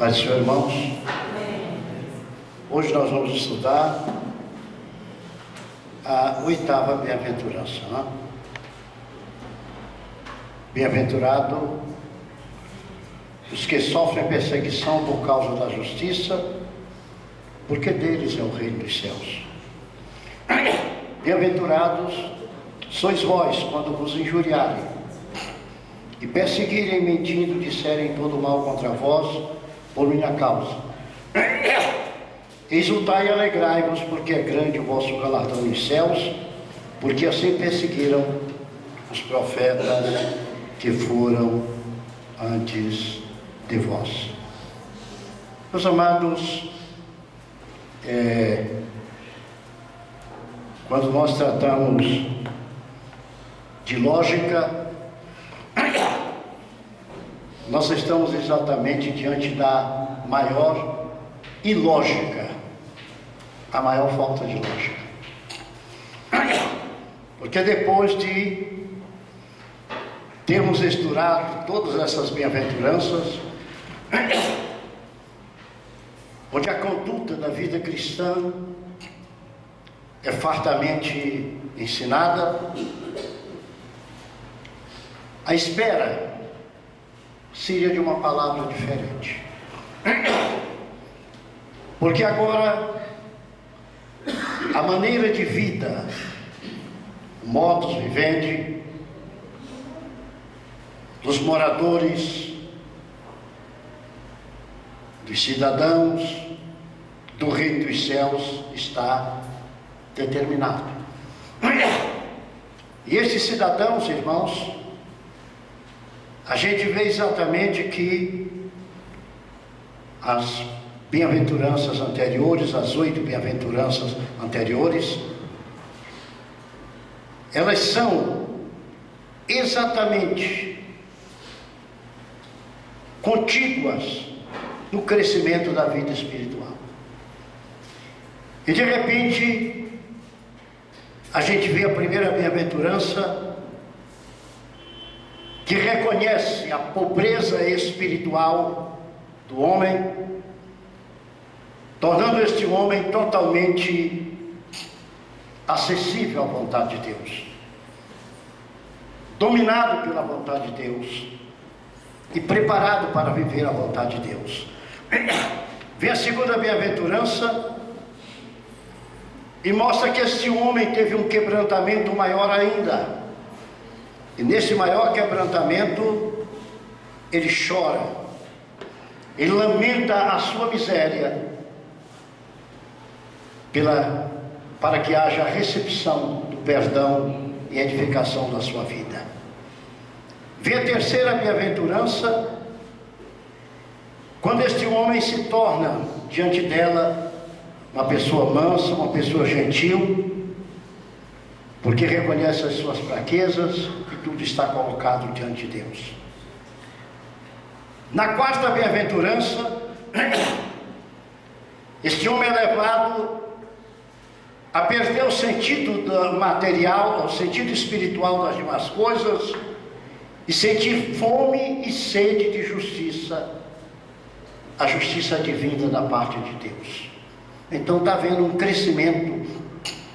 Pai do Senhor, irmãos, hoje nós vamos estudar a 8ª bem-aventurança, né? Bem-aventurado os que sofrem perseguição por causa da justiça, porque deles é o reino dos céus. Bem-aventurados sois vós quando vos injuriarem e perseguirem, mentindo, disserem todo mal contra vós por minha causa. Exultai e alegrai-vos, porque é grande o vosso galardão nos céus, porque assim perseguiram os profetas que foram antes de vós. Meus amados, quando nós tratamos de lógica, nós estamos exatamente diante da maior ilógica, a maior falta de lógica. Porque depois de termos estudado todas essas bem-aventuranças, onde a conduta da vida cristã é fartamente ensinada, a espera seria de uma palavra diferente. Porque agora a maneira de vida, o modus vivendi dos moradores, dos cidadãos do reino dos céus está determinado. E esses cidadãos, irmãos, a gente vê exatamente que as bem-aventuranças anteriores, as 8 bem-aventuranças anteriores, elas são exatamente contíguas no crescimento da vida espiritual. E de repente, a gente vê a primeira bem-aventurança que reconhece a pobreza espiritual do homem, tornando este homem totalmente acessível à vontade de Deus, dominado pela vontade de Deus e preparado para viver a vontade de Deus. Vem a segunda bem-aventurança e mostra que este homem teve um quebrantamento maior ainda. E nesse maior quebrantamento, ele chora, ele lamenta a sua miséria, para que haja recepção do perdão e edificação da sua vida. Vem a terceira bem-aventurança, quando este homem se torna, diante dela, uma pessoa mansa, uma pessoa gentil, porque reconhece as suas fraquezas e tudo está colocado diante de Deus. Na quarta bem-aventurança, este homem é levado a perder o sentido do material, o sentido espiritual das demais coisas, e sentir fome e sede de justiça, a justiça divina da parte de Deus. Então está havendo um crescimento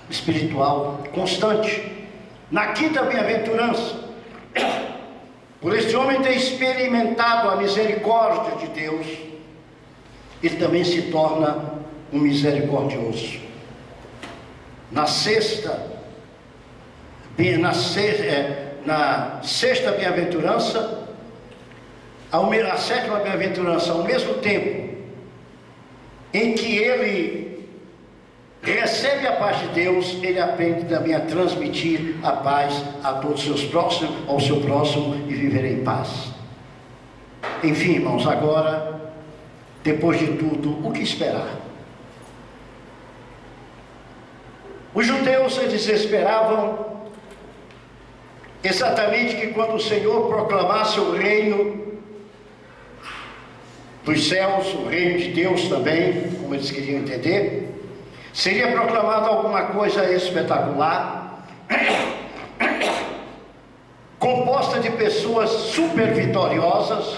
espiritual constante. Na quinta bem-aventurança, por este homem ter experimentado a misericórdia de Deus, ele também se torna um misericordioso. Na sexta bem-aventurança, a sétima bem-aventurança, ao mesmo tempo em que ele recebe a paz de Deus, ele aprende também a transmitir a paz a todos os seus próximos, ao seu próximo, e viver em paz. Enfim, irmãos, agora, depois de tudo, o que esperar? Os judeus, eles esperavam exatamente que quando o Senhor proclamasse o reino dos céus, o reino de Deus também, como eles queriam entender, seria proclamado alguma coisa espetacular, composta de pessoas super vitoriosas,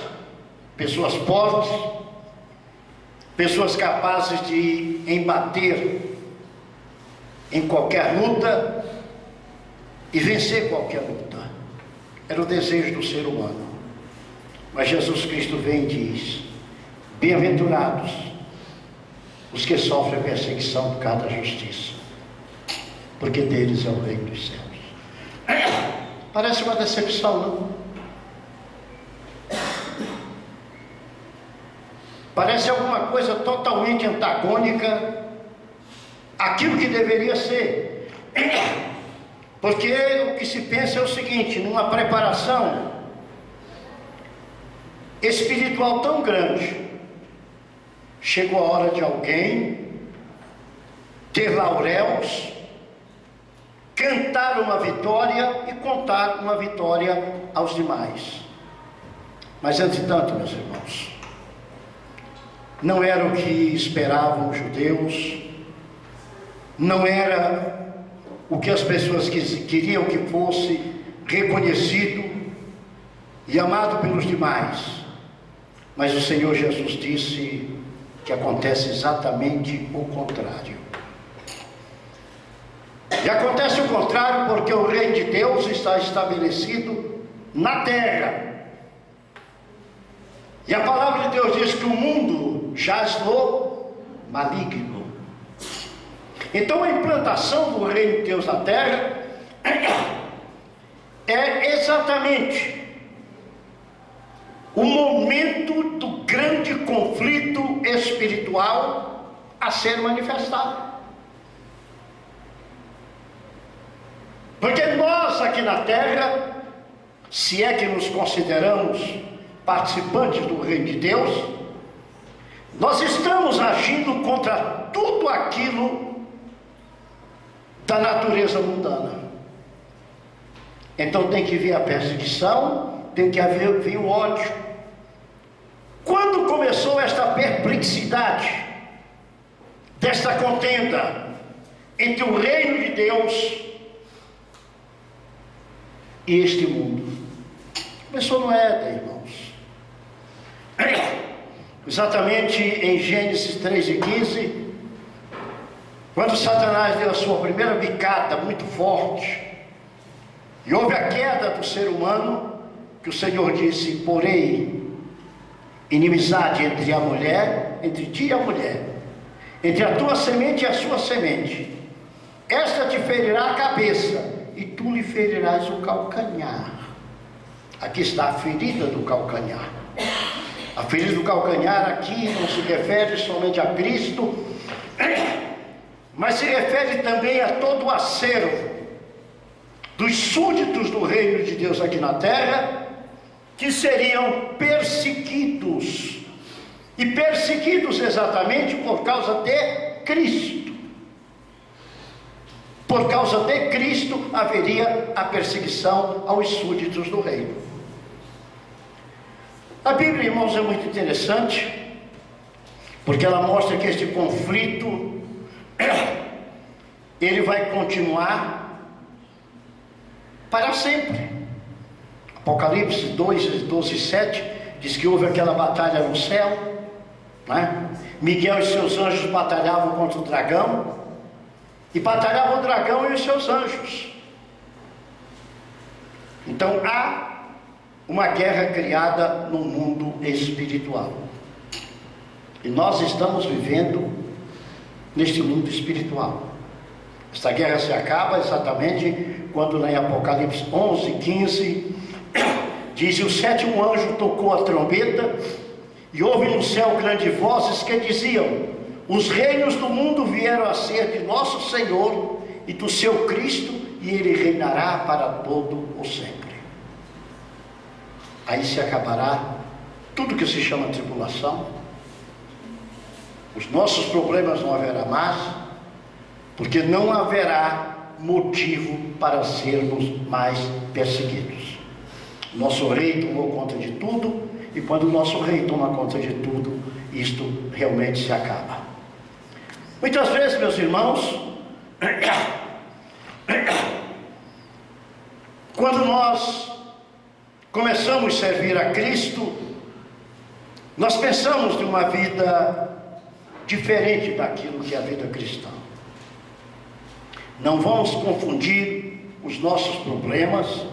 pessoas fortes, pessoas capazes de embater em qualquer luta e vencer qualquer luta. Era o desejo do ser humano. Mas Jesus Cristo vem e diz: bem-aventurados os que sofrem a perseguição por causa da justiça, porque deles é o reino dos céus. Parece uma decepção, não? Parece alguma coisa totalmente antagônica àquilo que deveria ser. Porque o que se pensa é o seguinte: numa preparação espiritual tão grande, chegou a hora de alguém ter lauréus, cantar uma vitória e contar uma vitória aos demais. Mas, entretanto, meus irmãos, não era o que esperavam os judeus, não era o que as pessoas queriam que fosse reconhecido e amado pelos demais. Mas o Senhor Jesus disse que acontece exatamente o contrário. E acontece o contrário porque o reino de Deus está estabelecido na terra. E a palavra de Deus diz que o mundo jaz no maligno. Então a implantação do reino de Deus na terra é exatamente o momento do grande conflito espiritual a ser manifestado. Porque nós aqui na terra, se é que nos consideramos participantes do reino de Deus, nós estamos agindo contra tudo aquilo da natureza mundana. Então tem que vir a perseguição, tem que vir o ódio. Quando começou esta perplexidade, desta contenda entre o reino de Deus e este mundo? Começou no Éden, irmãos. Exatamente em Gênesis 3:15, quando Satanás deu a sua primeira bicada muito forte, e houve a queda do ser humano, que o Senhor disse: porém inimizade entre a mulher, entre ti e a mulher, entre a tua semente e a sua semente, esta te ferirá a cabeça, e tu lhe ferirás o calcanhar. Aqui está a ferida do calcanhar. A ferida do calcanhar aqui não se refere somente a Cristo, mas se refere também a todo o acervo dos súditos do reino de Deus aqui na terra, que seriam perseguidos, e perseguidos exatamente por causa de Cristo. Por causa de Cristo haveria a perseguição aos súditos do reino. A Bíblia, irmãos, é muito interessante, porque ela mostra que este conflito ele vai continuar para sempre. Apocalipse 2:12-7 diz que houve aquela batalha no céu, né? Miguel e seus anjos batalhavam contra o dragão, e batalhavam o dragão e os seus anjos. Então há uma guerra criada no mundo espiritual, e nós estamos vivendo neste mundo espiritual. Esta guerra se acaba exatamente quando lá em Apocalipse 11:15 diz: o sétimo anjo tocou a trombeta, e houve no céu grandes vozes que diziam: os reinos do mundo vieram a ser de nosso Senhor e do seu Cristo, e ele reinará para todo o sempre. Aí se acabará tudo que se chama tribulação, os nossos problemas não haverá mais, porque não haverá motivo para sermos mais perseguidos. Nosso rei tomou conta de tudo, e quando o nosso rei toma conta de tudo, isto realmente se acaba. Muitas vezes, meus irmãos, quando nós começamos a servir a Cristo, nós pensamos de uma vida diferente daquilo que é a vida cristã. Não vamos confundir os nossos problemas,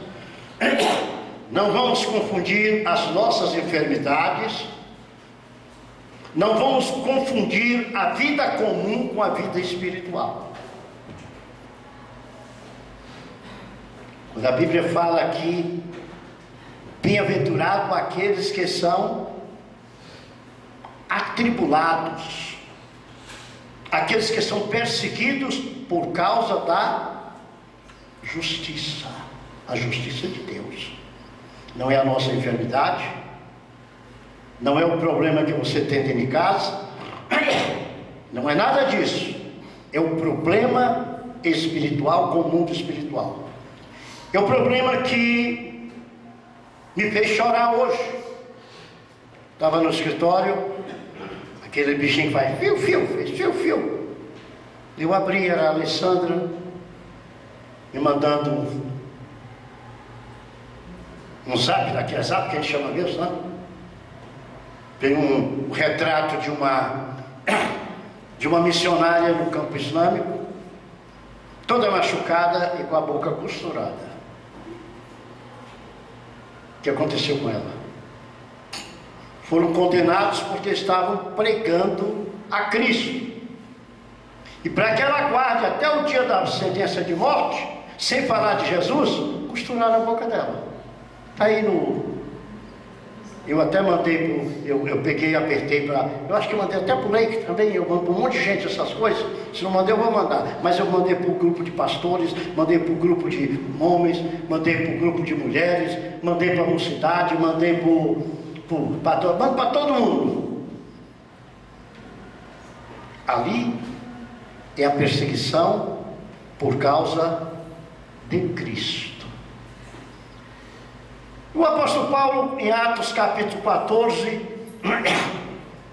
não vamos confundir as nossas enfermidades, não vamos confundir a vida comum com a vida espiritual. Quando a Bíblia fala aqui, bem-aventurado aqueles que são atribulados, aqueles que são perseguidos por causa da justiça, a justiça de Deus. Não é a nossa enfermidade, não é o problema que você tem dentro de casa, não é nada disso, é o problema espiritual com o mundo espiritual. É o problema que me fez chorar hoje. Estava no escritório, aquele bichinho que faz fio, fez fio. Eu abri, era a Alessandra me mandando um zap, daquele zap que a gente chama mesmo, né? Tem um retrato de uma missionária no campo islâmico, toda machucada e com a boca costurada. O que aconteceu com ela? Foram condenados porque estavam pregando a Cristo. E para que ela guarde até o dia da sentença de morte, sem falar de Jesus, costuraram a boca dela. Está aí no... Eu até mandei, eu peguei e apertei para... Eu acho que mandei até para o Leite também, eu mando para um monte de gente essas coisas. Se não mandei, eu vou mandar. Mas eu mandei para o grupo de pastores, mandei para o grupo de homens, mandei para o grupo de mulheres, mandei para a mocidade, mandei para todo mundo. Ali é a perseguição por causa de Cristo. O apóstolo Paulo, em Atos capítulo 14,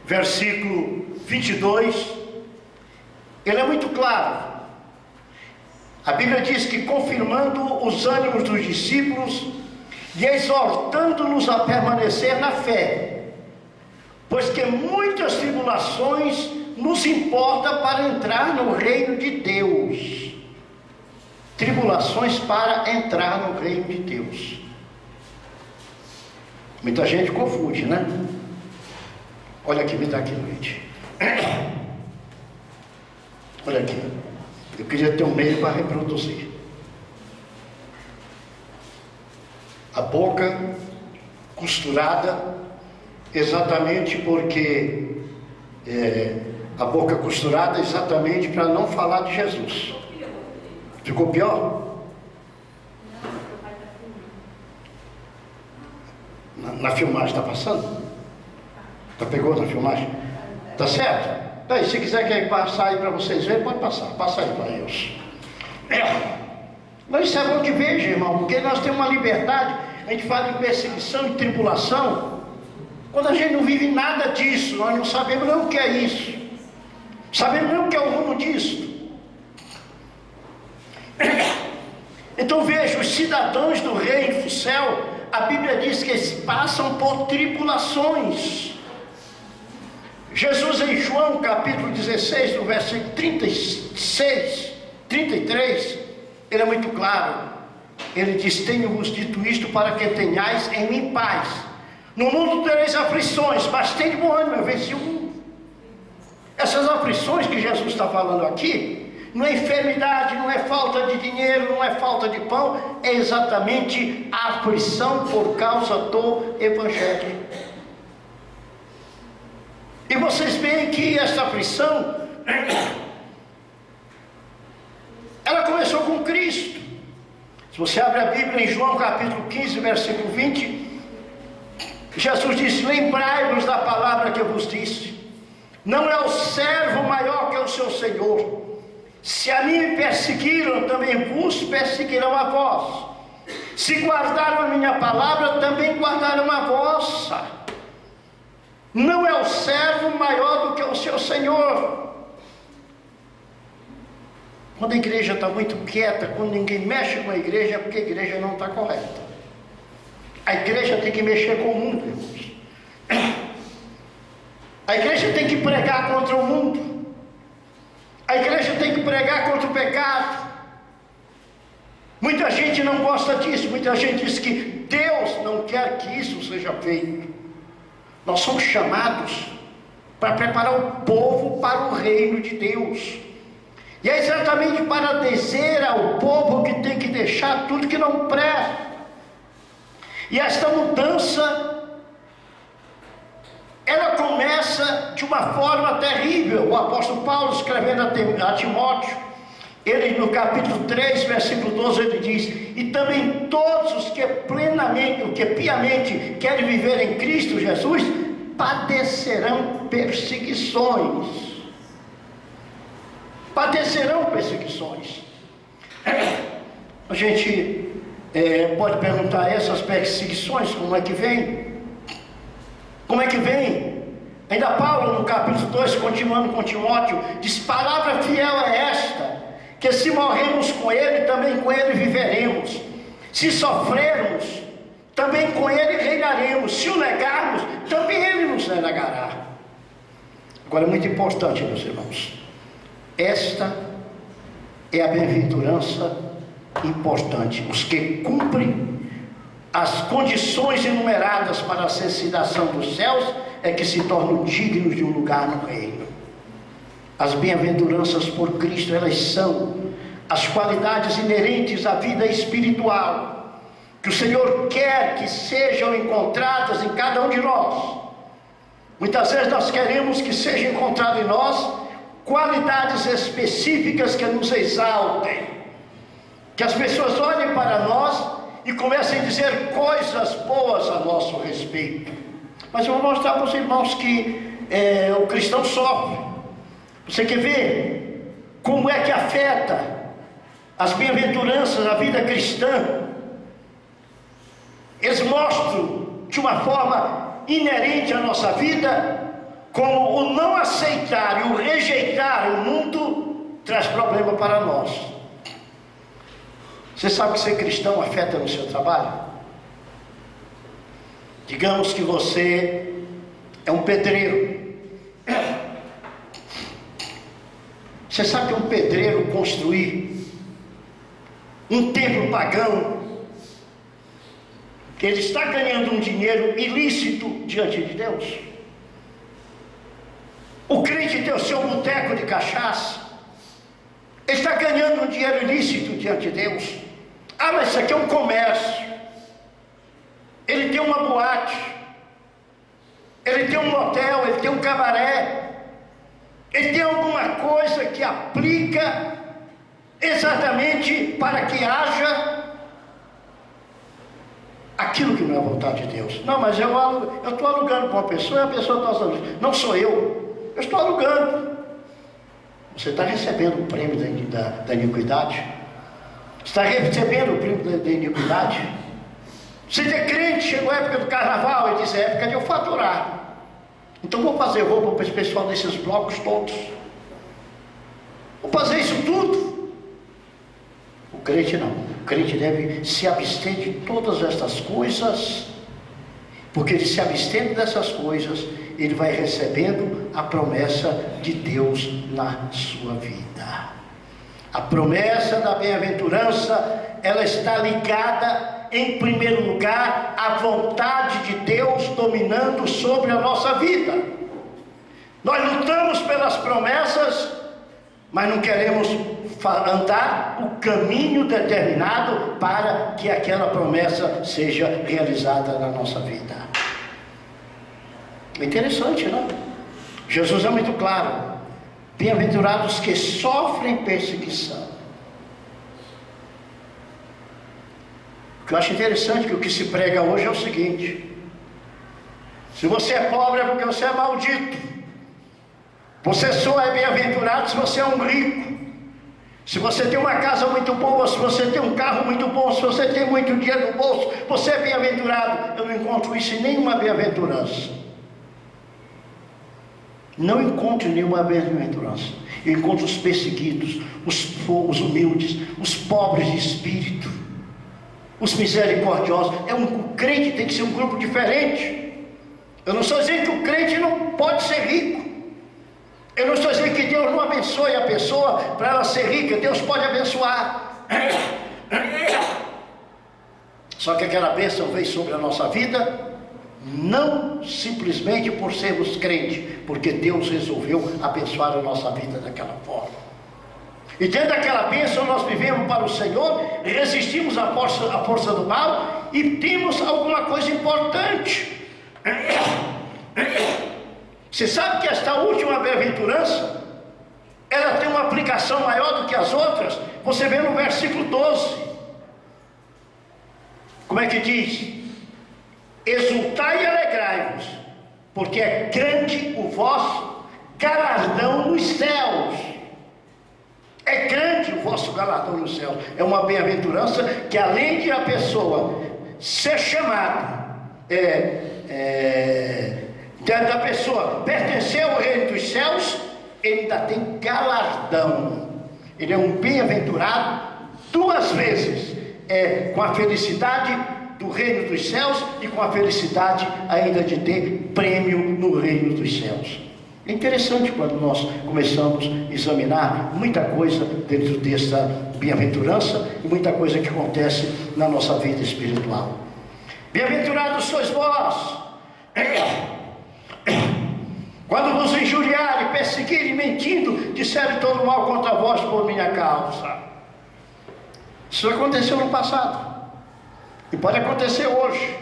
versículo 22, ele é muito claro. A Bíblia diz que confirmando os ânimos dos discípulos e exortando-nos a permanecer na fé, pois que muitas tribulações nos importa para entrar no reino de Deus. Tribulações para entrar no reino de Deus. Muita gente confunde, né? Olha aqui, me dá aqui, Luiz. Olha aqui. Eu queria ter um meio para reproduzir. A boca costurada, exatamente porque a boca costurada exatamente para não falar de Jesus. Ficou pior? Na filmagem está passando? Tá pegou na filmagem? Tá certo? Daí, se quiser que passar aí para vocês verem, pode passar. Passa aí para eles. Mas isso é bom que veja, irmão, porque nós temos uma liberdade. A gente fala de perseguição e tribulação. Quando a gente não vive nada disso, nós não sabemos nem o que é isso. Sabemos nem o que é o rumo disso. Então veja, os cidadãos do reino do céu, a Bíblia diz que eles passam por tribulações. Jesus em João capítulo 16, no versículo 36, ele é muito claro. Ele diz: tenho-vos dito isto para que tenhais em mim paz. No mundo tereis aflições, mas tem de bom ânimo, eu venci o mundo. Essas aflições que Jesus está falando aqui, não é enfermidade, não é falta de dinheiro, não é falta de pão, é exatamente a aflição por causa do Evangelho. E vocês veem que essa aflição, ela começou com Cristo. Se você abre a Bíblia em João capítulo 15, versículo 20, Jesus disse: lembrai-vos da palavra que eu vos disse, não é o servo maior que o seu Senhor. Se a mim me perseguiram, também vos perseguirão a vós. Se guardaram a minha palavra, também guardaram a vossa. Não é o servo maior do que o seu Senhor. Quando a igreja está muito quieta, quando ninguém mexe com a igreja, é porque a igreja não está correta. A igreja tem que mexer com o mundo, irmãos. A igreja tem que pregar contra o mundo. A igreja tem que pregar contra o pecado. Muita gente não gosta disso. Muita gente diz que Deus não quer que isso seja feito. Nós somos chamados para preparar o povo para o reino de Deus. E é exatamente para dizer ao povo que tem que deixar tudo que não presta. E esta mudança, ela começa de uma forma terrível. O apóstolo Paulo, escrevendo a Timóteo, ele no capítulo 3, versículo 12, ele diz: e também todos os que piamente querem viver em Cristo Jesus, padecerão perseguições. Padecerão perseguições. A gente pode perguntar: essas perseguições, como é que vem? Como é que vem? Ainda Paulo, no capítulo 2, continuando com Timóteo, diz: palavra fiel é esta, que se morrermos com ele, também com ele viveremos. Se sofrermos, também com ele reinaremos. Se o negarmos, também ele nos negará. Agora é muito importante, meus irmãos, esta é a bem-aventurança importante. Os que cumprem as condições enumeradas para a cidadão dos céus é que se tornam dignos de um lugar no reino. As bem-aventuranças por Cristo, elas são as qualidades inerentes à vida espiritual, que o Senhor quer que sejam encontradas em cada um de nós. Muitas vezes nós queremos que seja encontrado em nós qualidades específicas que nos exaltem, que as pessoas olhem para nós e comecem a dizer coisas boas a nosso respeito. Mas eu vou mostrar para os irmãos que o cristão sofre. Você quer ver como é que afeta as bem-aventuranças da vida cristã? Eles mostram de uma forma inerente à nossa vida como o não aceitar e o rejeitar o mundo traz problema para nós. Você sabe que ser cristão afeta no seu trabalho? Digamos que você é um pedreiro. Você sabe que um pedreiro construir um templo pagão, ele está ganhando um dinheiro ilícito diante de Deus? O crente tem o seu boteco de cachaça, ele está ganhando um dinheiro ilícito diante de Deus. Ah, mas isso aqui é um comércio. Ele tem uma boate, ele tem um motel, ele tem um cabaré, ele tem alguma coisa que aplica exatamente para que haja aquilo que não é a vontade de Deus. Não, mas eu estou alugando para uma pessoa e a pessoa está alugando. Não sou eu estou alugando. Você está recebendo o prêmio da iniquidade? Está recebendo o prêmio da iniquidade? Se tem crente, chegou a época do carnaval e diz: é época de eu faturar. Então vou fazer roupa para esse pessoal desses blocos todos. Vou fazer isso tudo. O crente não. O crente deve se abster de todas estas coisas, porque ele se abstendo dessas coisas, ele vai recebendo a promessa de Deus na sua vida. A promessa da bem-aventurança, ela está ligada, em primeiro lugar, à vontade de Deus dominando sobre a nossa vida. Nós lutamos pelas promessas, mas não queremos andar o caminho determinado para que aquela promessa seja realizada na nossa vida. É interessante, não? Jesus é muito claro: bem-aventurados que sofrem perseguição. O que eu acho interessante, que o que se prega hoje é o seguinte: se você é pobre é porque você é maldito. Você só é bem-aventurado se você é um rico. Se você tem uma casa muito boa, se você tem um carro muito bom, se você tem muito dinheiro no bolso, você é bem-aventurado. Eu não encontro isso em nenhuma bem-aventurança. Não encontro nenhuma bem-aventurança. Eu encontro os perseguidos, os humildes, os pobres de espírito, os misericordiosos. O crente tem que ser um grupo diferente. Eu não estou dizendo que o crente não pode ser rico. Eu não estou dizendo que Deus não abençoe a pessoa para ela ser rica. Deus pode abençoar. Só que aquela bênção veio sobre a nossa vida, não simplesmente por sermos crentes, porque Deus resolveu abençoar a nossa vida daquela forma. E dentro daquela bênção nós vivemos para o Senhor, resistimos à força do mal e temos alguma coisa importante. Você sabe que esta última bem-aventurança, ela tem uma aplicação maior do que as outras? Você vê no versículo 12. Como é que diz? Exultai e alegrai-vos, porque é grande o vosso galardão nos céus. É grande o vosso galardão nos céus. É uma bem-aventurança que, além de a pessoa ser chamada, da pessoa pertencer ao reino dos céus, ele ainda tem galardão. Ele é um bem-aventurado duas vezes, com a felicidade do reino dos céus e com a felicidade ainda de ter prêmio no reino dos céus. É interessante quando nós começamos a examinar muita coisa dentro desta bem-aventurança e muita coisa que acontece na nossa vida espiritual. Bem-aventurados sois vós, quando vos injuriarem, perseguirem, mentindo, disserem todo mal contra vós por minha causa. Isso aconteceu no passado e pode acontecer hoje.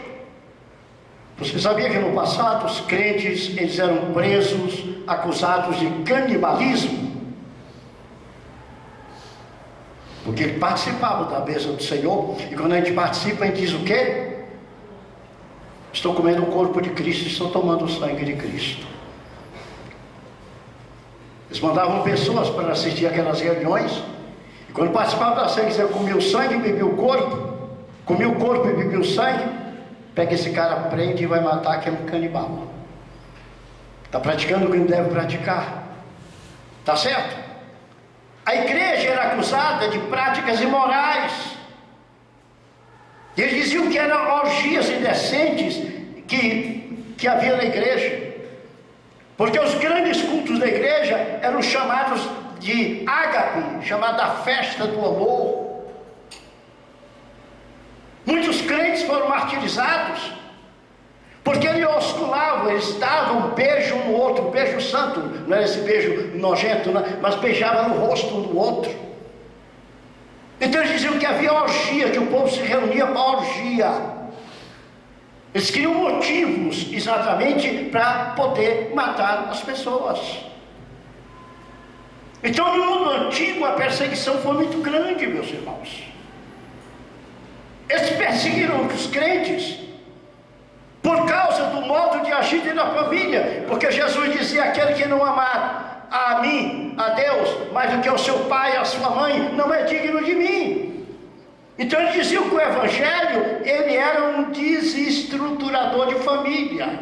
Você sabia que no passado os crentes, eles eram presos, acusados de canibalismo? Porque participavam da mesa do Senhor, e quando a gente participa, a gente diz o quê? Estou comendo o corpo de Cristo, estou tomando o sangue de Cristo. Eles mandavam pessoas para assistir aquelas reuniões, e quando participavam da sangue, diziam: comia o sangue e bebia o corpo, comia o corpo e bebia o sangue. Pega esse cara, prende e vai matar, que é um canibal. Está praticando o que não deve praticar. Está certo? A igreja era acusada de práticas imorais. Eles diziam que eram orgias indecentes que havia na igreja. Porque os grandes cultos da igreja eram chamados de ágape, chamado da festa do amor. Muitos crentes foram martirizados, porque eles osculavam, eles davam um beijo um no outro, um beijo santo, não era esse beijo nojento, não, mas beijavam no rosto um do outro. Então eles diziam que havia orgia, que o povo se reunia para orgia. Eles queriam motivos exatamente para poder matar as pessoas. Então no mundo antigo a perseguição foi muito grande, meus irmãos. Eles perseguiram os crentes por causa do modo de agir dentro da família, porque Jesus dizia: aquele que não amar a mim, a Deus, mais do que ao seu pai e a sua mãe, não é digno de mim. Então ele dizia que o evangelho, ele era um desestruturador de família,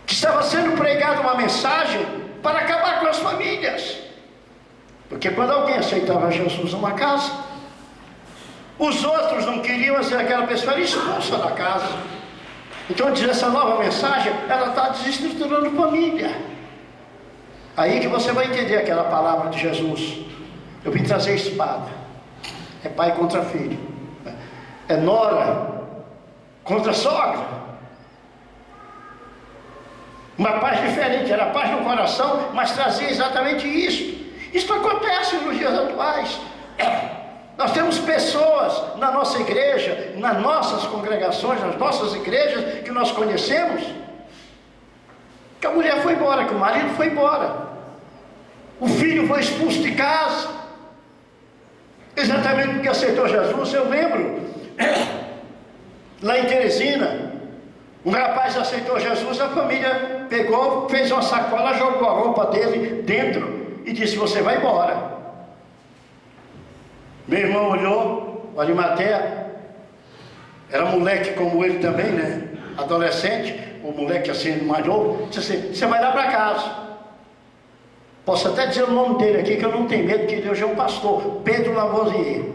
que estava sendo pregada uma mensagem para acabar com as famílias. Porque quando alguém aceitava Jesus numa casa, os outros não queriam, mas aquela pessoa era expulsa da casa. Então diz: essa nova mensagem, ela está desestruturando família. Aí que você vai entender aquela palavra de Jesus: eu vim trazer espada. É pai contra filho, é nora contra sogra. Uma paz diferente, era paz no coração, mas trazia exatamente isso. Isso acontece nos dias atuais. Nós temos pessoas na nossa igreja, nas nossas congregações, nas nossas igrejas que nós conhecemos, que a mulher foi embora, que o marido foi embora, o filho foi expulso de casa, exatamente porque aceitou Jesus. Eu lembro, lá em Teresina, um rapaz aceitou Jesus, a família pegou, fez uma sacola, jogou a roupa dele dentro e disse: você vai embora. Meu irmão olhou, o Arimateia, era moleque como ele também, né? Adolescente, o moleque assim mais novo, disse assim: você vai lá para casa. Posso até dizer o nome dele aqui, que eu não tenho medo, que Deus é um pastor, Pedro Lavoisier.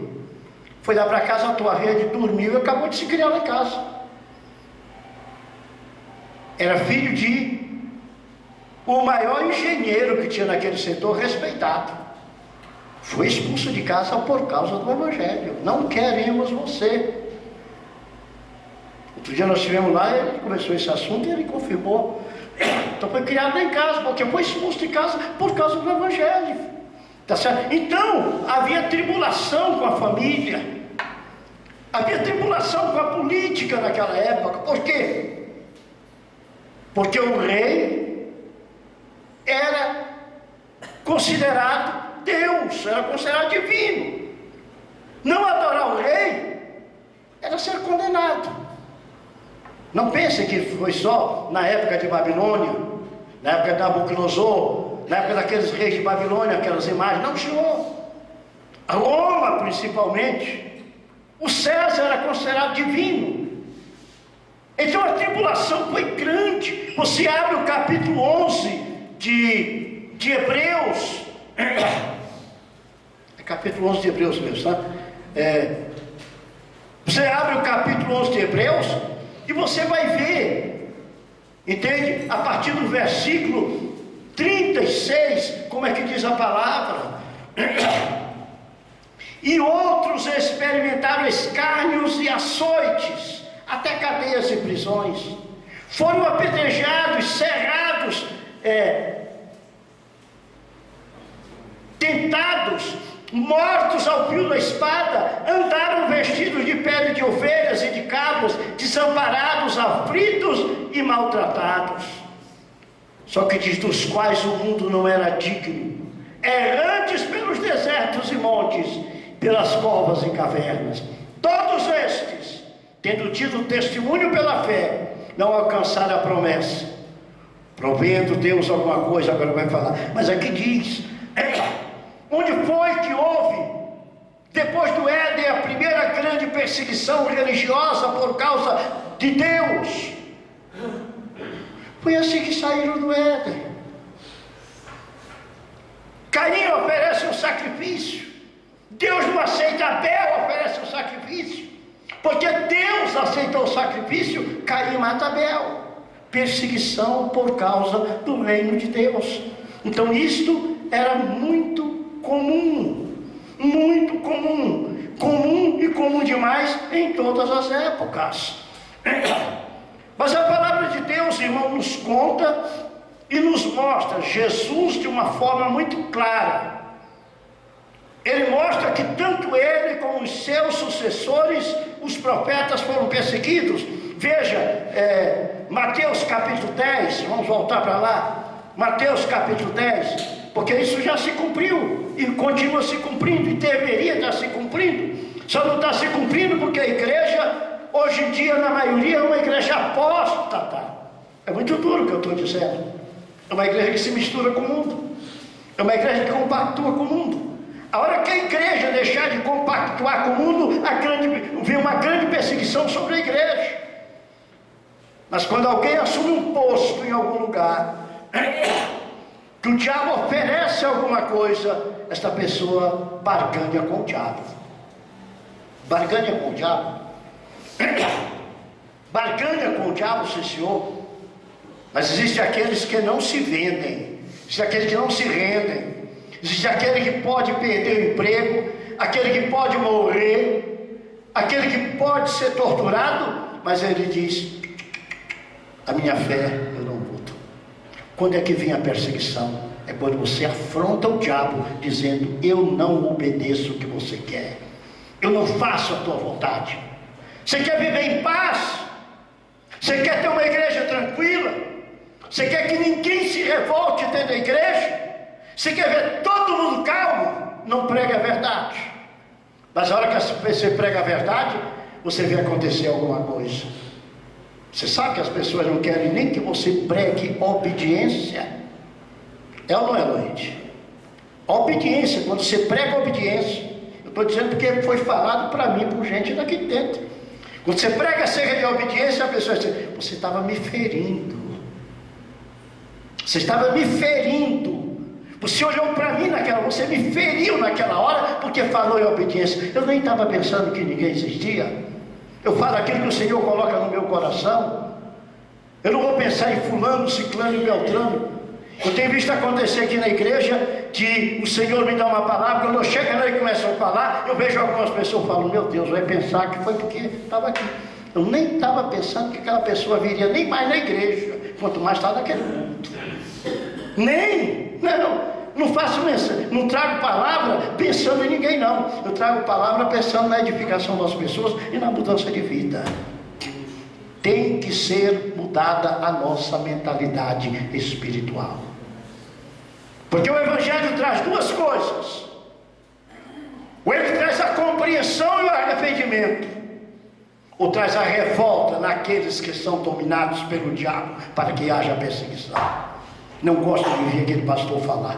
Foi lá para casa, a tua rede, dormiu e acabou de se criar lá em casa. era filho de o maior engenheiro que tinha naquele setor, respeitado. Foi expulso de casa por causa do Evangelho. Não queremos você. Outro dia nós estivemos lá, ele começou esse assunto e ele confirmou. Então foi criado em casa, porque foi expulso de casa por causa do Evangelho. Tá certo? Então havia tribulação com a família, havia tribulação com a política naquela época. Por quê? Porque o rei era considerado Deus, era considerado divino. Não adorar o rei era ser condenado. Não pense que foi só na época de Babilônia, na época de Nabucodonosor, na época daqueles reis de Babilônia, aquelas imagens. Não, senhor. A Roma, principalmente, o César era considerado divino. Então a tribulação foi grande. Você abre o capítulo 11 de Hebreus, é capítulo 11 de Hebreus mesmo, tá? Você abre o capítulo 11 de Hebreus e você vai ver, entende? A partir do versículo 36, como é que diz a palavra? E outros experimentaram escárnios e açoites, até cadeias e prisões. Foram apedrejados, cerrados, tentados, mortos ao fio da espada, andaram vestidos de pele de ovelhas e de cabras, desamparados, aflitos e maltratados. Só que diz: dos quais o mundo não era digno, errantes pelos desertos e montes, pelas covas e cavernas. Todos estes, tendo tido testemunho pela fé, não alcançaram a promessa. Provendo Deus alguma coisa, agora vai falar, mas aqui diz: onde foi que houve, depois do Éden, a primeira grande perseguição religiosa por causa de Deus? Foi assim que saíram do Éden. Caim oferece um sacrifício, Deus não aceita. Abel oferece um sacrifício, porque Deus aceitou o sacrifício. Caim mata Abel. Perseguição por causa do reino de Deus. Então isto era muito comum, comum e comum demais em todas as épocas. Mas a palavra de Deus, irmão, nos conta e nos mostra Jesus de uma forma muito clara. Ele mostra que tanto ele como os seus sucessores, os profetas, foram perseguidos. Veja, Mateus capítulo 10, vamos voltar para lá. Mateus capítulo 10, porque isso já se cumpriu e continua se cumprindo e deveria estar se cumprindo. Só não está se cumprindo porque a igreja, hoje em dia, na maioria, é uma igreja apóstata. É muito duro o que eu estou dizendo. É uma igreja que se mistura com o mundo, é uma igreja que compactua com o mundo. A hora que a igreja deixar de compactuar com o mundo, vem uma grande perseguição sobre a igreja. Mas quando alguém assume um posto em algum lugar, que o diabo oferece alguma coisa, esta pessoa barganha com o diabo. Barganha com o diabo. Barganha com o diabo, sim, senhor. Mas existem aqueles que não se vendem, existem aqueles que não se rendem, existe aquele que pode perder o emprego, aquele que pode morrer, aquele que pode ser torturado, mas ele diz: a minha fé eu não mudo. Quando é que vem a perseguição? É quando você afronta o diabo dizendo: eu não obedeço o que você quer, eu não faço a tua vontade. Você quer viver em paz? Você quer ter uma igreja tranquila? Você quer que ninguém se revolte dentro da igreja? Você quer ver todo mundo calmo? Não prega a verdade. Mas a hora que você prega a verdade, você vê acontecer alguma coisa. Você sabe que as pessoas não querem nem que você pregue obediência. É ou não é, Luiz? Obediência, quando você prega obediência, eu estou dizendo porque foi falado para mim, por gente daqui dentro. Quando você prega acerca de obediência, a pessoa diz: você estava me ferindo. Você estava me ferindo. Você olhou para mim você me feriu naquela hora, porque falou em obediência. Eu nem estava pensando que ninguém existia. Eu falo aquilo que o Senhor coloca no meu coração. Eu não vou pensar em fulano, ciclano e beltrano. Eu tenho visto acontecer aqui na igreja que o Senhor me dá uma palavra, quando eu chego lá e começo a falar, eu vejo algumas pessoas falando, meu Deus, vai pensar que foi porque estava aqui. Eu nem estava pensando que aquela pessoa viria nem mais na igreja, quanto mais está naquele mundo. Não faço mensagem, não trago palavra pensando em ninguém não. Eu trago palavra pensando na edificação das pessoas e na mudança de vida. Tem que ser mudada a nossa mentalidade espiritual. Porque o Evangelho traz duas coisas. Ele traz a compreensão e o arrependimento. Ou traz a revolta naqueles que são dominados pelo diabo, para que haja perseguição. Não gosto de ouvir aquele pastor falar.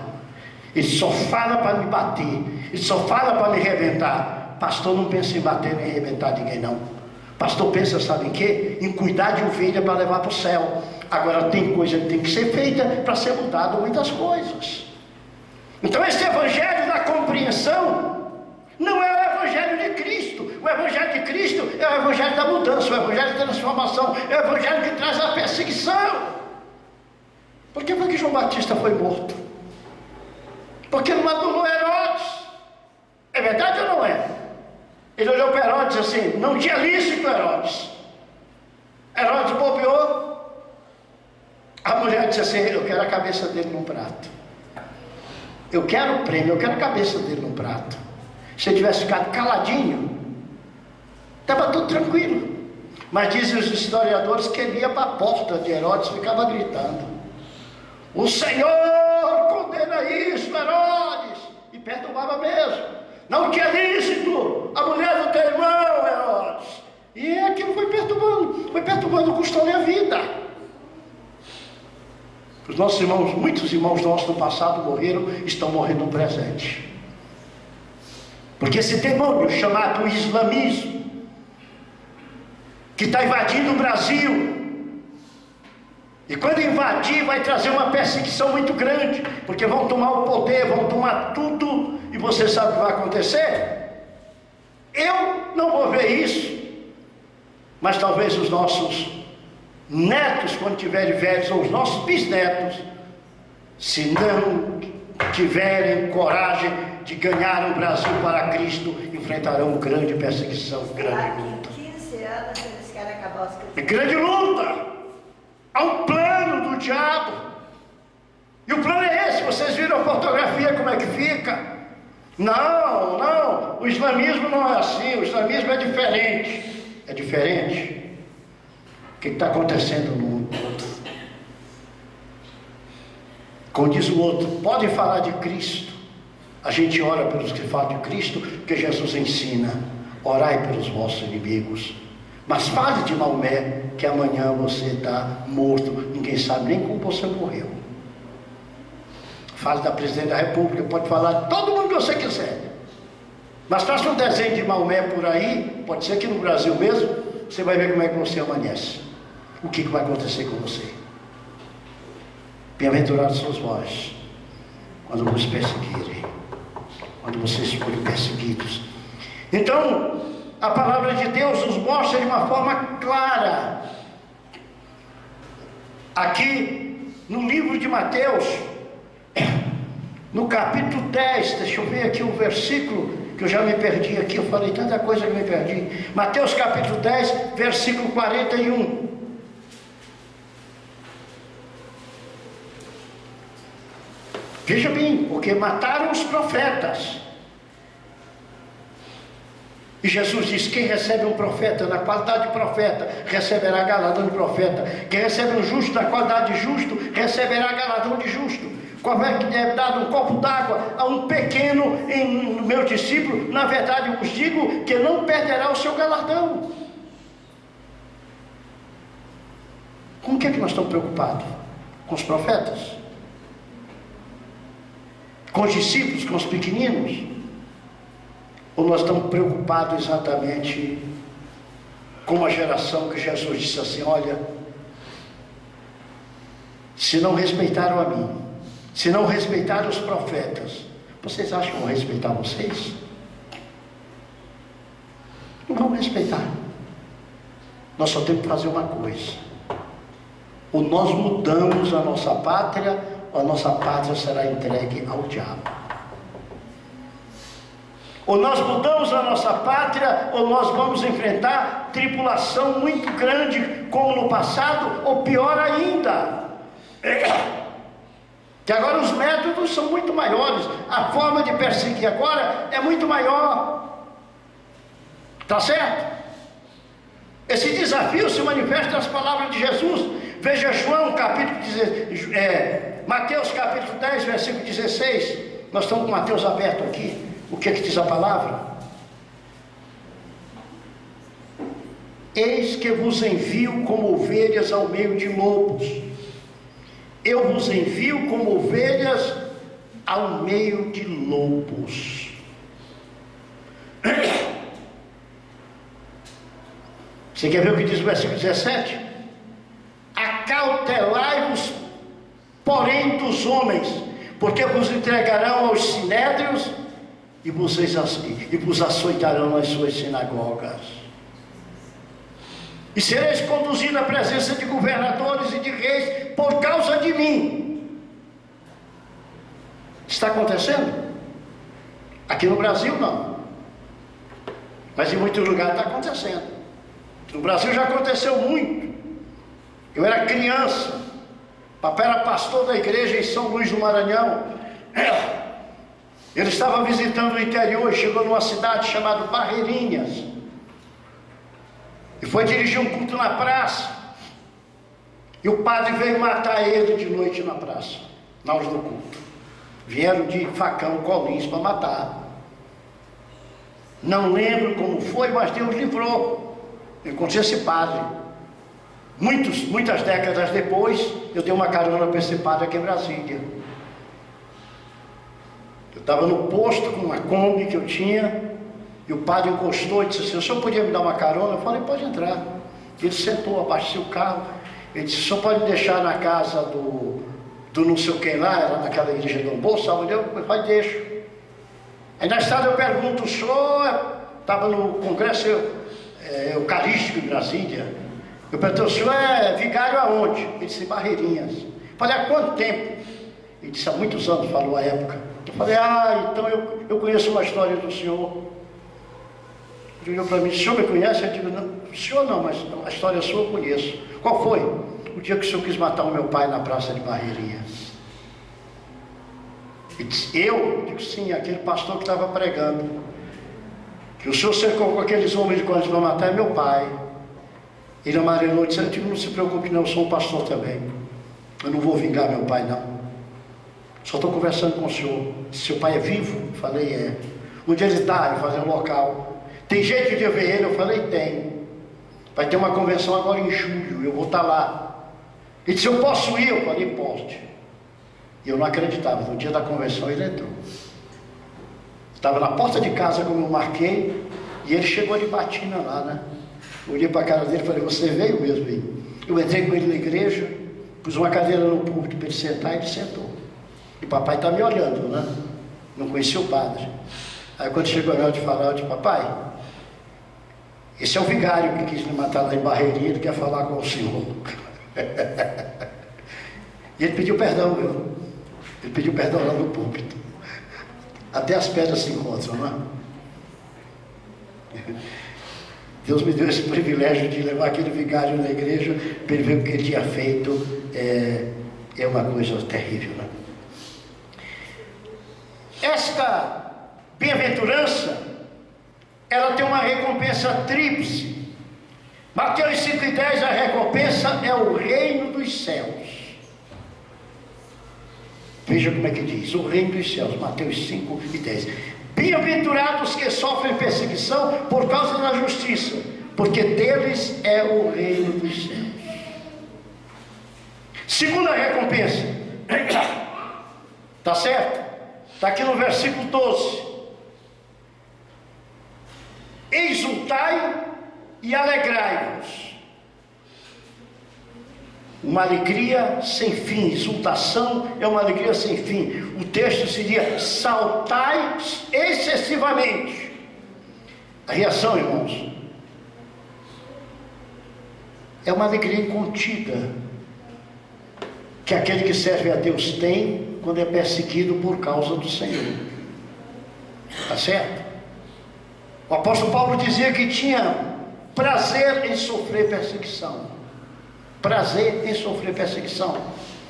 Ele só fala para me bater. Ele só fala para me arrebentar. Pastor não pensa em bater nem arrebentar ninguém não. Pastor pensa, sabe em quê? Em cuidar de ovelha para levar para o céu. Agora tem coisa que tem que ser feita para ser mudado muitas coisas. Então esse evangelho da compreensão não é o evangelho de Cristo. O evangelho de Cristo é o evangelho da mudança, o evangelho da transformação, é o evangelho que traz a perseguição. Por que foi que João Batista foi morto? Porque não adorou Herodes. É verdade ou não é? Ele olhou para Herodes e disse assim, não tinha lícito Herodes. Herodes bobeou. A mulher disse assim, eu quero a cabeça dele num prato. Eu quero o prêmio, eu quero a cabeça dele num prato. Se ele tivesse ficado caladinho, estava tudo tranquilo. Mas dizem os historiadores que ele ia para a porta de Herodes e ficava gritando, o Senhor condena isso, Herodes. E perturbava mesmo. Não tinha lícito a mulher do teu irmão, Herodes. E aquilo foi perturbando, custou-lhe a vida. Os nossos irmãos, muitos irmãos nossos do passado morreram, estão morrendo no presente. Porque esse demônio chamado islamismo, que está invadindo o Brasil, e quando invadir vai trazer uma perseguição muito grande, porque vão tomar o poder, vão tomar tudo, e você sabe o que vai acontecer? Eu não vou ver isso, mas talvez os nossos netos, quando tiverem velhos, ou os nossos bisnetos, se não tiverem coragem de ganhar o Brasil para Cristo, enfrentarão grande perseguição, grande luta. 15 anos eles querem acabar os cristãos. Grande luta! Há um plano do diabo. E o plano é esse, vocês viram a fotografia como é que fica? Não, o islamismo não é assim, o islamismo é diferente. É diferente. O que está acontecendo no mundo todo? Como diz o outro, podem falar de Cristo. A gente ora pelos que falam de Cristo, porque Jesus ensina, orai pelos vossos inimigos. Mas fale de Maomé, que amanhã você está morto, ninguém sabe nem como você morreu. Fale da presidente da república, pode falar de todo mundo que você quiser. Mas faça um desenho de Maomé por aí, pode ser aqui no Brasil mesmo, você vai ver como é que você amanhece. O que vai acontecer com você? Bem-aventurados sois vós, quando vos perseguirem, quando vocês forem perseguidos. Então, a palavra de Deus nos mostra de uma forma clara. Aqui, no livro de Mateus, no capítulo 10, deixa eu ver aqui o versículo, que eu já me perdi aqui, eu falei tanta coisa que me perdi. Mateus capítulo 10, versículo 41. Veja bem, porque mataram os profetas. E Jesus diz, quem recebe um profeta na qualidade de profeta, receberá galardão de profeta. Quem recebe um justo na qualidade de justo, receberá galardão de justo. Como é que deve dar um copo d'água a um pequeno em meu discípulo? Na verdade, eu vos digo que não perderá o seu galardão. Com o que é que nós estamos preocupados? Com os profetas? Com os discípulos, com os pequeninos? Ou nós estamos preocupados exatamente com uma geração que Jesus disse assim, olha, se não respeitaram a mim, se não respeitaram os profetas, vocês acham que vão respeitar vocês? Não vão respeitar. Nós só temos que fazer uma coisa, Ou nós mudamos a nossa pátria, ou a nossa pátria será entregue ao diabo. Ou nós mudamos a nossa pátria, ou nós vamos enfrentar tribulação muito grande, como no passado, ou pior ainda. Que agora os métodos são muito maiores, a forma de perseguir agora é muito maior. Tá certo? Esse desafio se manifesta nas palavras de Jesus. Veja João capítulo 16, Mateus capítulo 10, versículo 16. Nós estamos com Mateus aberto aqui. O que é que diz a palavra? Eis que vos envio como ovelhas ao meio de lobos. Eu vos envio como ovelhas ao meio de lobos. Você quer ver o que diz o versículo 17? Acautelai-vos, porém, dos homens, porque vos entregarão aos sinédrios e vos açoitarão nas suas sinagogas. E sereis conduzidos à presença de governadores e de reis por causa de mim. Está acontecendo? Aqui no Brasil não, mas em muitos lugares está acontecendo. No Brasil já aconteceu muito. Eu era criança, papai era pastor da igreja em São Luís do Maranhão. Ele estava visitando o interior e chegou numa cidade chamada Barreirinhas. E foi dirigir um culto na praça. E o padre veio matar ele de noite na praça, na hora do culto. Vieram de facão, colins para matar. Não lembro como foi, mas Deus livrou. Eu encontrei esse padre. Muitas décadas depois, eu dei uma carona para esse padre aqui em Brasília. Eu estava no posto com uma Kombi que eu tinha, e o padre encostou e disse assim: o senhor podia me dar uma carona? Eu falei: pode entrar. Ele sentou, abaixou o carro. Ele disse: o senhor pode deixar na casa do não sei o que lá, era naquela igreja do Bolsa, onde eu falei: deixo. Aí na estrada eu pergunto: o senhor estava no congresso eucarístico em Brasília? Eu perguntei: o senhor é vigário aonde? Ele disse: Barreirinhas. Eu falei: há quanto tempo? Ele disse: há muitos anos, falou a época. Eu falei: então eu conheço uma história do senhor. Ele olhou para mim: o senhor me conhece? Eu digo: não, o senhor não, mas a história sua eu conheço. Qual foi? O dia que o senhor quis matar o meu pai na praça de Barreirinhas. Ele disse: eu? Digo: sim, aquele pastor que estava pregando, que o senhor cercou com aqueles homens de quando para matar, é meu pai. Ele amarelou e disse: eu digo: não se preocupe não, eu sou um pastor também, eu não vou vingar meu pai não, só estou conversando com o senhor. Seu pai é vivo? Eu falei: é. Onde ele está? Eu falei: no local. Tem jeito de eu ver ele? Eu falei: tem. Vai ter uma convenção agora em julho, eu vou estar lá. Ele disse: eu posso ir? Eu falei: pode. E eu não acreditava. No dia da convenção ele entrou. Estava na porta de casa como eu marquei, e ele chegou de batina lá, né? Eu olhei para a cara dele e falei: você veio mesmo aí? Eu entrei com ele na igreja, pus uma cadeira no púlpito para ele sentar, e ele sentou. E papai está me olhando, né? Não conhecia o padre. Aí quando chegou a hora de falar, eu disse: papai, esse é o vigário que quis me matar lá em Barreirinha, ele quer falar com o senhor. E ele pediu perdão, viu? Ele pediu perdão lá no púlpito. Até as pedras se encontram, não é? Deus me deu esse privilégio de levar aquele vigário na igreja para ele ver o que ele tinha feito. É uma coisa terrível, né? Esta bem-aventurança, ela tem uma recompensa tríplice. Mateus 5:10, a recompensa é o reino dos céus. Veja como é que diz: o reino dos céus, Mateus 5:10. Bem-aventurados que sofrem perseguição por causa da justiça, porque deles é o reino dos céus. Segunda recompensa, tá certo? Está aqui no versículo 12: exultai e alegrai-vos. Uma alegria sem fim. Exultação é uma alegria sem fim. O texto seria: saltai excessivamente. A reação, irmãos, é uma alegria incontida. que aquele que serve a Deus tem quando é perseguido por causa do Senhor. Está certo? O apóstolo Paulo dizia que tinha prazer em sofrer perseguição. Prazer em sofrer perseguição.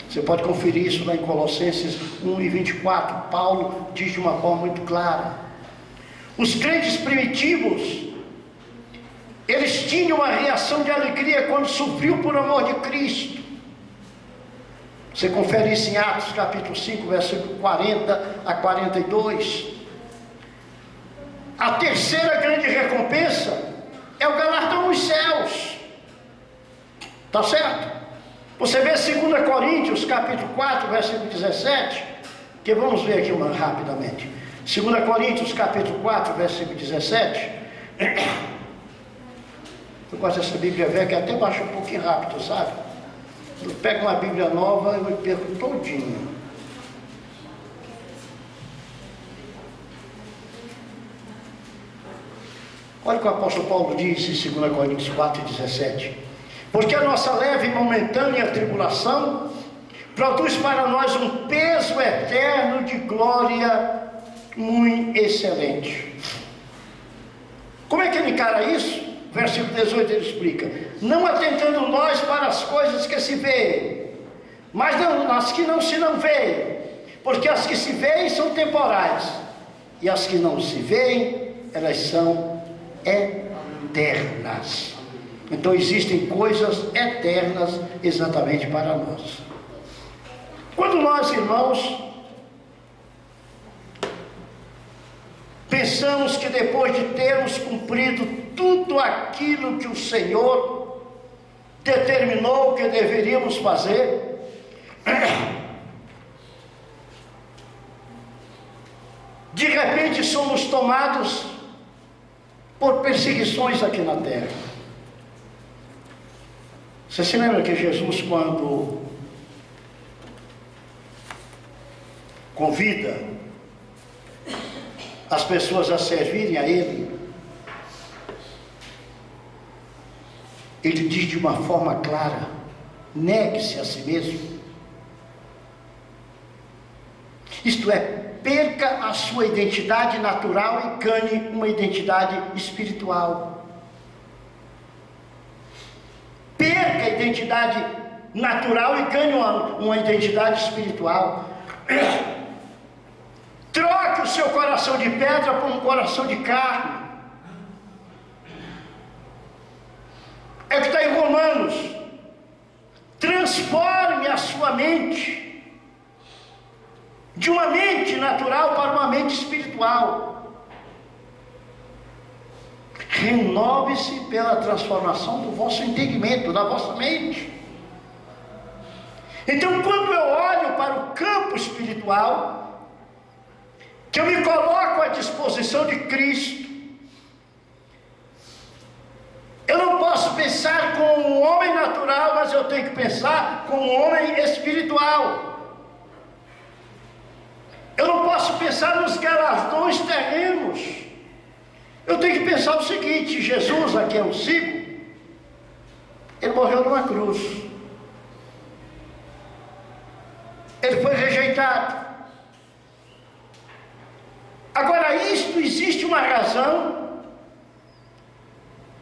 Você pode conferir isso lá em Colossenses 1:24. Paulo diz de uma forma muito clara. Os crentes primitivos, eles tinham uma reação de alegria quando sofriam por amor de Cristo. Você confere isso em Atos capítulo 5, versículo 40 a 42. A terceira grande recompensa é o galardão nos céus. Está certo? Você vê 2 Coríntios capítulo 4, versículo 17, que vamos ver aqui rapidamente. 2 Coríntios capítulo 4, versículo 17. Eu gosto dessa Bíblia velha que até baixa um pouquinho rápido, sabe? Eu pego uma Bíblia nova e eu me perco todinho. Olha o que o apóstolo Paulo diz em 2 Coríntios 4, 17. Porque a nossa leve e momentânea tribulação produz para nós um peso eterno de glória muito excelente. Como é que ele encara isso? Versículo 18 ele explica: não atentando nós para as coisas que se veem, mas não, as que não se não veem, porque as que se veem são temporais, e as que não se veem, elas são eternas. Então existem coisas eternas exatamente para nós. Quando nós, irmãos, pensamos que depois de termos cumprido tudo aquilo que o Senhor determinou que deveríamos fazer, de repente somos tomados por perseguições aqui na terra. Você se lembra que Jesus, quando convida as pessoas a servirem a Ele, Ele diz de uma forma clara: negue-se a si mesmo. Isto é, perca a sua identidade natural e ganhe uma identidade espiritual. Perca a identidade natural e ganhe uma identidade espiritual. Troque o seu coração de pedra por um coração de carne. É o que está em Romanos. Transforme a sua mente de uma mente natural para uma mente espiritual. Renove-se pela transformação do vosso entendimento, da vossa mente. Então, quando eu olho para o campo espiritual, que eu me coloco à disposição de Cristo, eu não posso pensar como um homem natural, mas eu tenho que pensar como um homem espiritual. Eu não posso pensar nos galardões terrenos. Eu tenho que pensar o seguinte: Jesus, a quem eu sigo, Ele morreu numa cruz. Ele foi rejeitado. Agora, isto existe uma razão,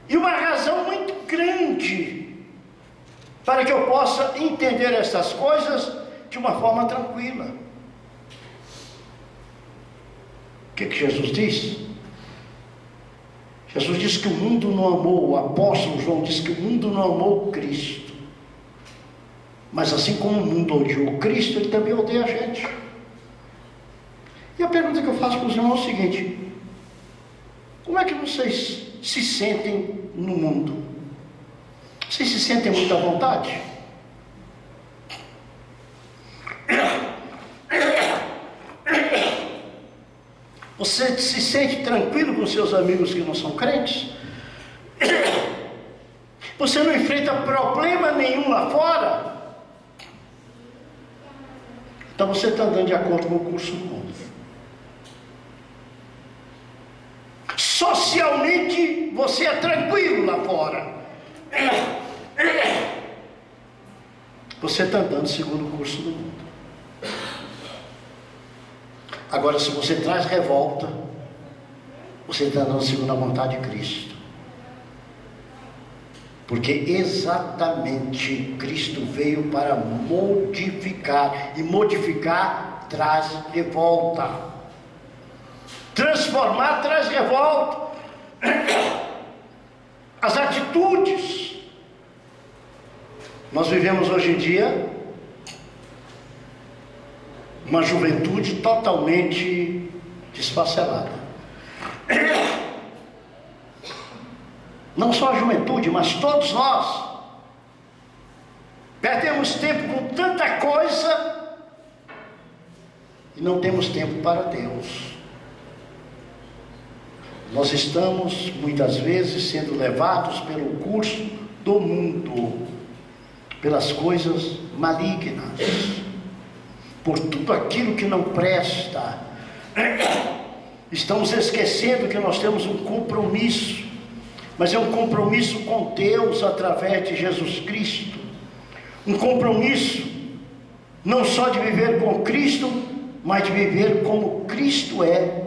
e uma razão muito grande, para que eu possa entender essas coisas de uma forma tranquila. O que Jesus diz? Jesus disse que o mundo não amou, o apóstolo João disse que o mundo não amou Cristo. Mas assim como o mundo odiou Cristo, ele também odeia a gente. E a pergunta que eu faço para os irmãos é o seguinte: como é que vocês se sentem no mundo? Vocês se sentem muito à vontade? Você se sente tranquilo com seus amigos que não são crentes? Você não enfrenta problema nenhum lá fora? Então você está andando de acordo com o curso do mundo. Socialmente você é tranquilo lá fora. você está andando segundo o curso do mundo. Agora, se você traz revolta, você está andando segundo a vontade de Cristo. Porque exatamente Cristo veio para modificar, e modificar traz revolta. Transformar traz revolta. As atitudes. Nós vivemos hoje em dia uma juventude totalmente desfacelada. Não só a juventude, mas todos nós perdemos tempo com tanta coisa e não temos tempo para Deus. Nós estamos muitas vezes sendo levados pelo curso do mundo, pelas coisas malignas, por tudo aquilo que não presta. Estamos esquecendo que nós temos um compromisso, mas é um compromisso com Deus através de Jesus Cristo. Um compromisso não só de viver com Cristo, mas de viver como Cristo é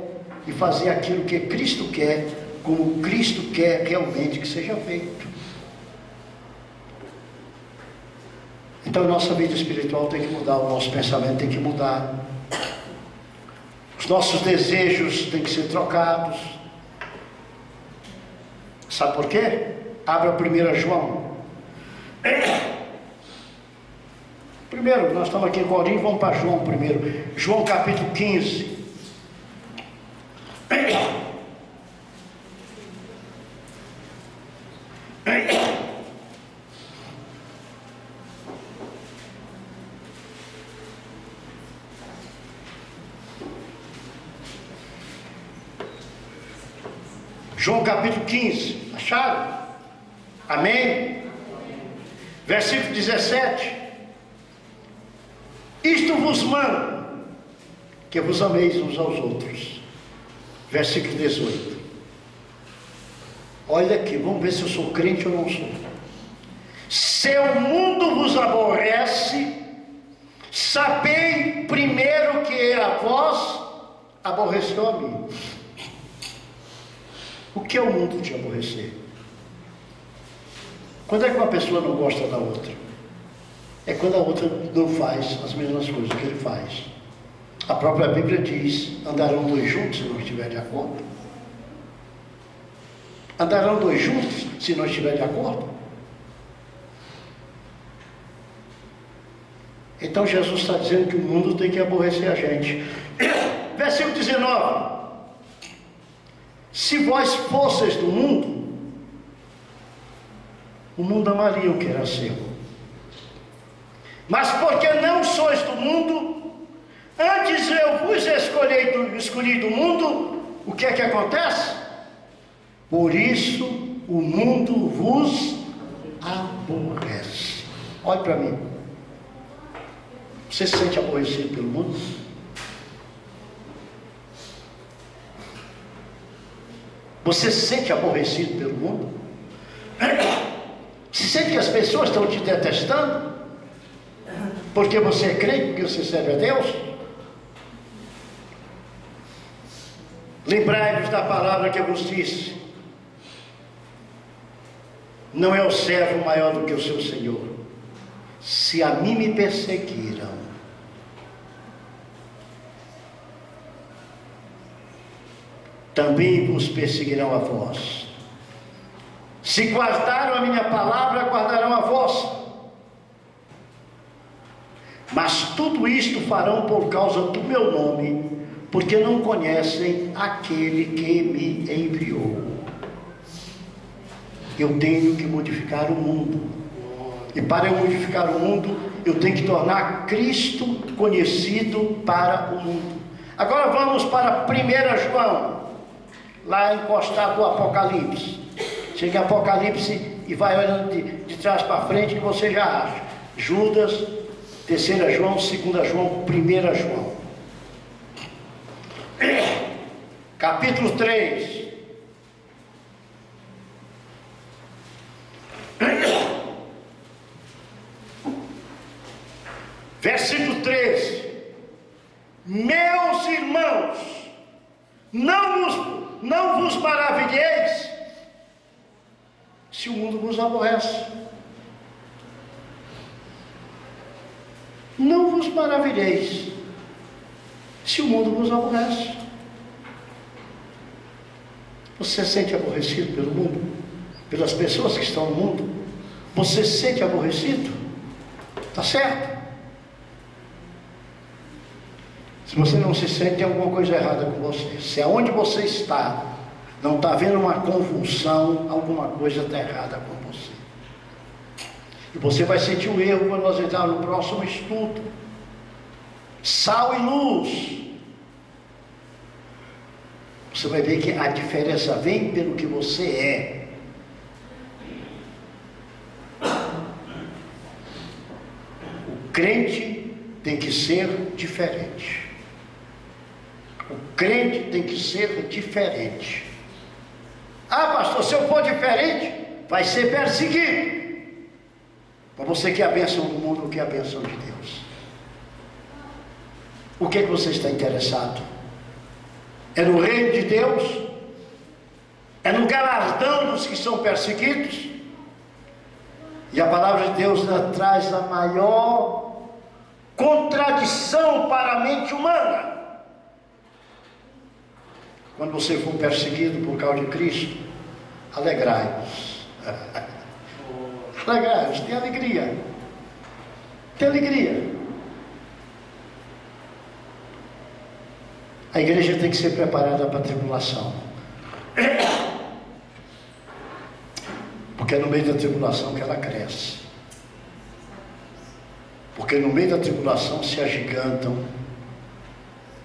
e fazer aquilo que Cristo quer, como Cristo quer realmente que seja feito. Então a nossa vida espiritual tem que mudar, o nosso pensamento tem que mudar, os nossos desejos têm que ser trocados. Sabe por quê? Abra 1 João. Primeiro, nós estamos aqui em Corinto, vamos para João primeiro. João capítulo 15. João capítulo 15, acharam? Amém? Versículo 17: isto vos mando, que vos ameis uns aos outros. Versículo 18: olha aqui, vamos ver se eu sou crente ou não sou. Se o mundo vos aborrece, sabei primeiro que a vós aborreceu a mim. O que é o mundo te aborrecer? Quando é que uma pessoa não gosta da outra? É quando a outra não faz as mesmas coisas que ele faz. A própria Bíblia diz: andarão dois juntos se não estiver de acordo? Andarão dois juntos se não estiver de acordo? Então Jesus está dizendo que o mundo tem que aborrecer a gente. Versículo 19: se vós fosseis do mundo, o mundo amaria o que era seu. Mas porque não sois do mundo, antes eu vos escolhi do mundo, o que é que acontece? Por isso o mundo vos aborrece. Olhe para mim. Você se sente aborrecido pelo mundo? Você se sente aborrecido pelo mundo? Se sente que as pessoas estão te detestando? Porque você é crente, porque você serve a Deus? Lembrai-vos da palavra que eu vos disse: não é o servo maior do que o seu Senhor. Se a mim me perseguiram, também vos perseguirão a vós. Se guardaram a minha palavra, guardarão a vossa. Mas tudo isto farão por causa do meu nome, porque não conhecem aquele que me enviou. Eu tenho que modificar o mundo, e para eu modificar o mundo, eu tenho que tornar Cristo conhecido para o mundo. Agora vamos para 1 João, lá encostado do Apocalipse. Chega em Apocalipse e vai olhando de trás para frente, que você já acha Judas, 3 João, 2 João, 1 João. Capítulo 3. 13: meus irmãos, não vos maravilheis se o mundo vos aborrece. Não vos maravilheis se o mundo vos aborrece. Você se sente aborrecido pelo mundo? Pelas pessoas que estão no mundo? Você se sente aborrecido? Está certo? Se você não se sente, tem alguma coisa errada com você. Se aonde você está não está havendo uma convulsão, alguma coisa está errada com você. E você vai sentir um erro quando nós entrarmos no próximo estudo. Sal e luz. Você vai ver que a diferença vem pelo que você é. O crente tem que ser diferente. O crente tem que ser diferente. Ah, pastor, se eu for diferente, vai ser perseguido. Para você quer a bênção do mundo, ou quer a bênção de Deus? O que é que você está interessado? É no reino de Deus? É no galardão dos que são perseguidos? E a palavra de Deus traz a maior contradição para a mente humana. Quando você for perseguido por causa de Cristo, alegrai-vos. Alegrai-vos, tenha alegria. Tenha alegria. A igreja tem que ser preparada para a tribulação. Porque é no meio da tribulação que ela cresce. Porque no meio da tribulação se agigantam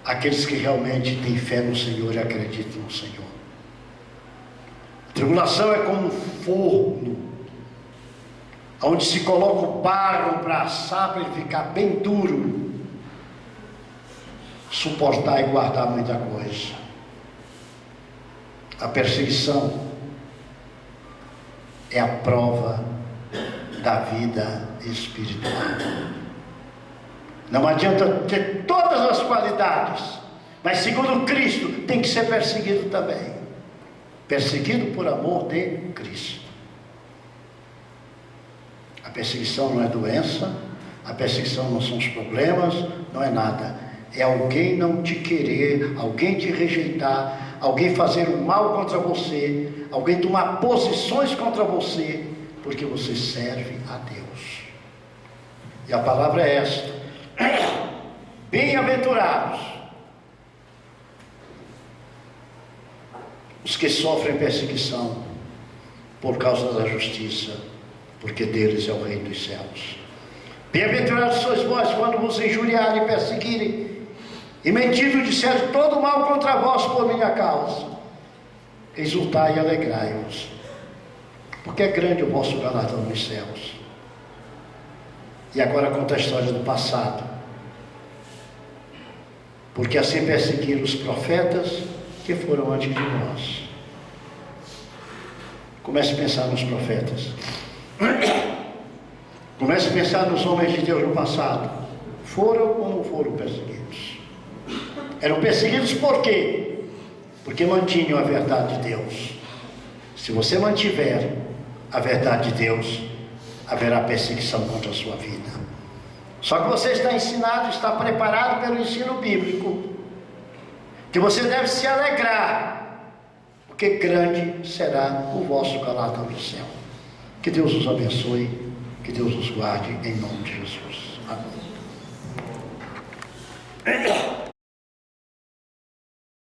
aqueles que realmente têm fé no Senhor e acreditam no Senhor. A tribulação é como um forno, onde se coloca o barro para assar, para ele ficar bem duro, suportar e guardar muita coisa. A perseguição é a prova da vida espiritual. Não adianta ter todas as qualidades, mas segundo Cristo tem que ser perseguido também. Perseguido por amor de Cristo. A perseguição não é doença, a perseguição não são os problemas, não é nada. É alguém não te querer, alguém te rejeitar, alguém fazer o mal contra você, alguém tomar posições contra você, porque você serve a Deus. E a palavra é esta: bem-aventurados os que sofrem perseguição por causa da justiça, porque deles é o reino dos céus. Bem-aventurados sois vós quando vos injuriarem e perseguirem, e mentindo disserem todo mal contra vós por minha causa. Exultai e alegrai-vos, porque é grande o vosso galardão nos céus. E agora conta a história do passado. Porque assim perseguiram os profetas que foram antes de nós. Comece a pensar nos profetas. Comece a pensar nos homens de Deus no passado. Foram ou não foram perseguidos? Eram perseguidos por quê? Porque mantinham a verdade de Deus. Se você mantiver a verdade de Deus, haverá perseguição contra a sua vida. Só que você está ensinado, está preparado pelo ensino bíblico, que você deve se alegrar, porque grande será o vosso galardão do céu. Que Deus os abençoe, que Deus os guarde, em nome de Jesus. Amém.